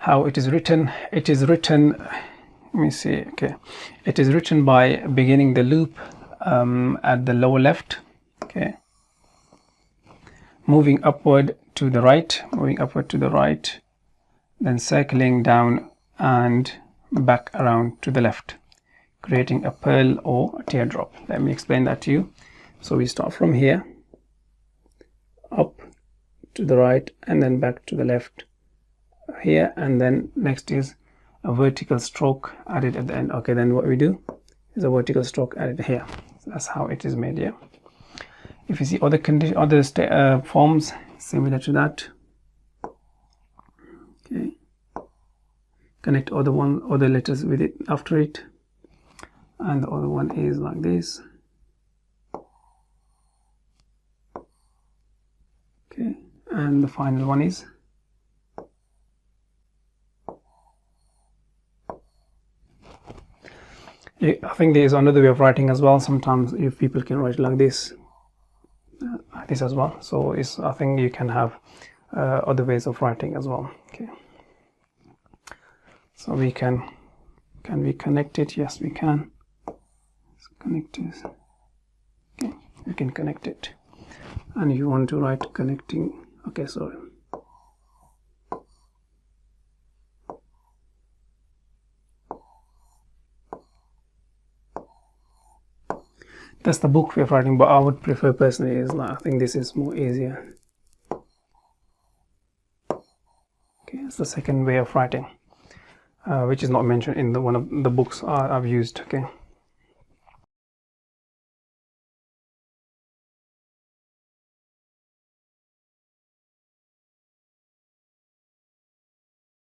how it is written. It is written, let me see, okay, it is written by beginning the loop at the lower left, okay, moving upward to the right, then circling down and back around to the left, creating a pearl or a teardrop. Let me explain that to you. So we start from here, up to the right, and then back to the left here, and then next is a vertical stroke added at the end. Okay, then what we do is a vertical stroke added here. So that's how it is made. Yeah, if you see other forms similar to that, okay, connect other letters with it after it, and the other one is like this. Okay, and the final one is I think there is another way of writing as well. Sometimes if people can write like this as well. So I think you can have other ways of writing as well. Okay. So we can we connect it? Yes, we can. Let's connect this. Okay, we can connect it. And if you want to write connecting, okay, sorry. That's the book way of writing, but I would prefer personally is like, I think this is more easier. Okay, it's the second way of writing, which is not mentioned in one of the books I've used. Okay.